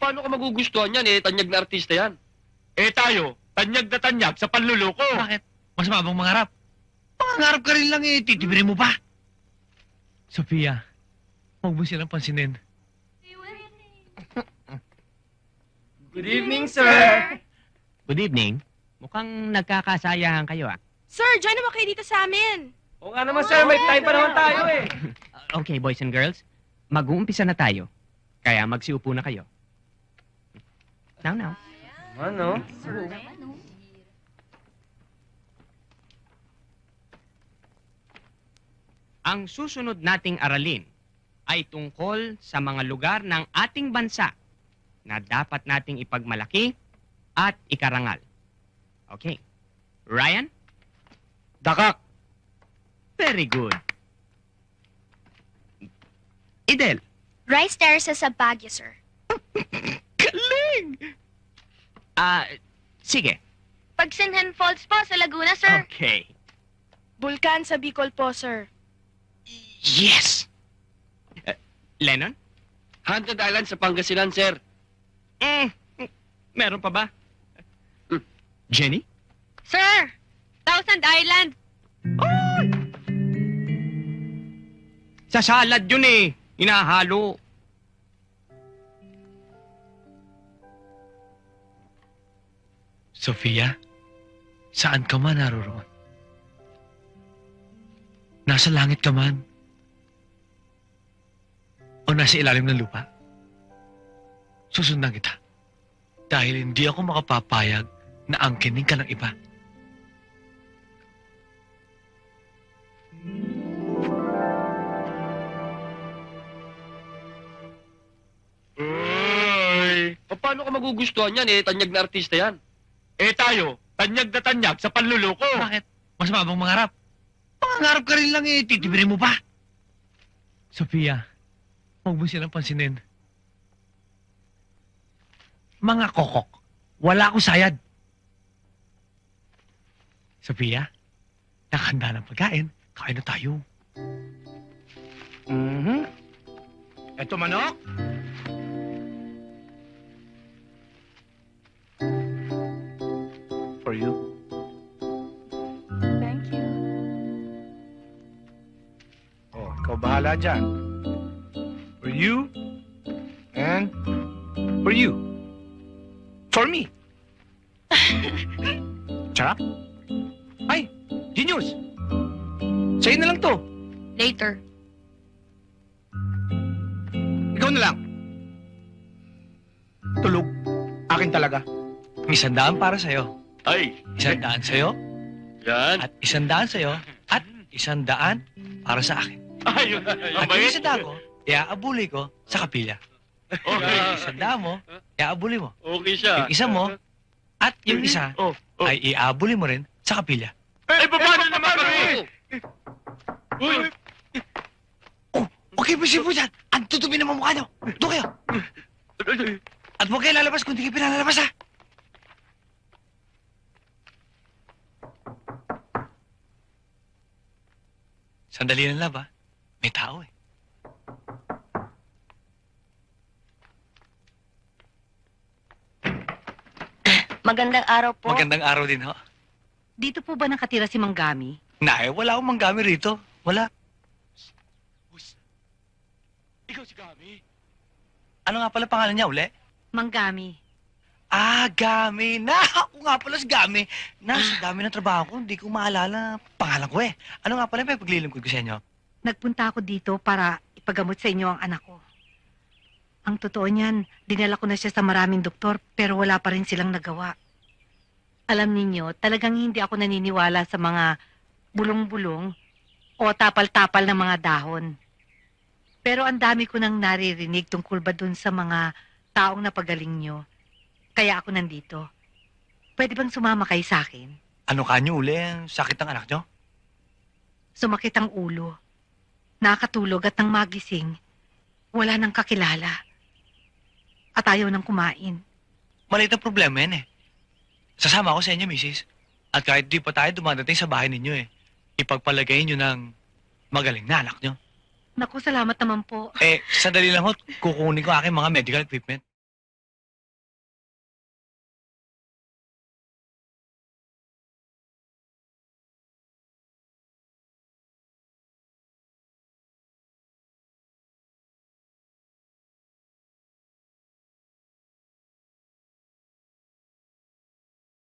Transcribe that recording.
paano ka magugustuhan yan eh? Tanyag na artista yan. Eh tayo, tanyag na tanyag sa panluloko. Bakit? Mas mabang mangarap. Pangarap ka rin lang eh, titibirin mo pa. Sophia, huwag mo silang pansinin. Good evening, sir. Good evening. Mukhang nagkakasayahan kayo ah. Sir, join naman kayo dito sa amin. Oo nga naman, sir. May time pa naman tayo eh. Okay, boys and girls. Mag-uumpisa na tayo. Kaya magsiupo na kayo. Now. Ano? Ang susunod nating aralin ay tungkol sa mga lugar ng ating bansa na dapat nating ipagmalaki at ikarangal. Okay. Ryan? Dakak. Very good. Idel? Rice terraces sa Baguio, sir. Galing! Sige. Pagsinhan Falls po sa Laguna, sir. Okay. Bulkan sa Bicol po, sir. Yes! Lennon? Haunted Island sa Pangasinan, sir. Meron pa ba? Jenny? Sir! Thousand Island. Sa salad yun eh. Inahalo. Sophia, saan ka man naroroon? Nasa langit ka man? O nasa ilalim ng lupa? Susundan kita. Dahil hindi ako makapapayag na angkinin ka ng iba. Uy. Paano ka magugustuhan yan eh? Tanyag na artista yan. Eh tayo, tanyag na tanyag sa panluloko. Bakit? Mas mabang mangarap. Pangarap ka rin lang eh, titibirin mo pa. Sophia, huwag mo silang pansinin. Mga kokok, wala akong sayad. Sophia, nakahanda ng pagkain. Kain na tayo. Eto manok. For you. Thank you. Oh, ikaw bahala dyan. For you. And for you. For me. Sarap. Ay, genius. Sa'yo na lang to. Later. Ikaw na lang. Tulog. Akin talaga. 100 para sa'yo. Ay, 100 sa'yo. yan. At 100 sa'yo. At 100 para sa akin. Ay, At yung 100 ko, iaabuli ko sa kapilya. Okay. Yung 100 mo, iaabuli mo. Okay siya. Yung isa mo, at yung isa, Oh, ay iaabuli mo rin sa kapilya. Eh, paano naman kami? Uy! Okay, busy po dyan. Ang tutubi ng mukha nyo. Doon kayo. At huwag kayo lalabas kung di kayo pinalalabas, ha? Sandali lang, love, ha? May tao, eh. Magandang araw po. Magandang araw din, ho. Dito po ba nakatira si Manggami? Nay, wala akong manggami rito. Wala. Ikaw si Gami. Ano nga pala pangalan niya, uli? Manggami. Ah, Gami. Na, ako nga pala si Gami. Na, sa dami ng trabaho ko, hindi ko maalala pangalan ko, eh. Ano nga pala may paglilingkod ko sa inyo? Nagpunta ako dito para ipagamot sa inyo ang anak ko. Ang totoo niyan, dinala ko na siya sa maraming doktor pero wala pa rin silang nagawa. Alam ninyo, talagang hindi ako naniniwala sa mga bulong-bulong o tapal-tapal ng mga dahon. Pero ang dami ko nang naririnig tungkol ba dun sa mga taong napagaling nyo. Kaya ako nandito. Pwede bang sumama kayo sa akin? Ano kanyo, uli? Sakit ng anak nyo? Sumakit ang ulo. Nakatulog at nang magising, wala nang kakilala. At ayaw nang kumain. Maliit na problema yan, eh. Sasama ako sa inyo, misis. At kahit di pa tayo dumadating sa bahay ninyo, eh. Ipagpalagay nyo ng magaling na anak nyo. Naku, salamat naman po. Eh, sandali lang ho. Kukunin ko aking mga medical equipment.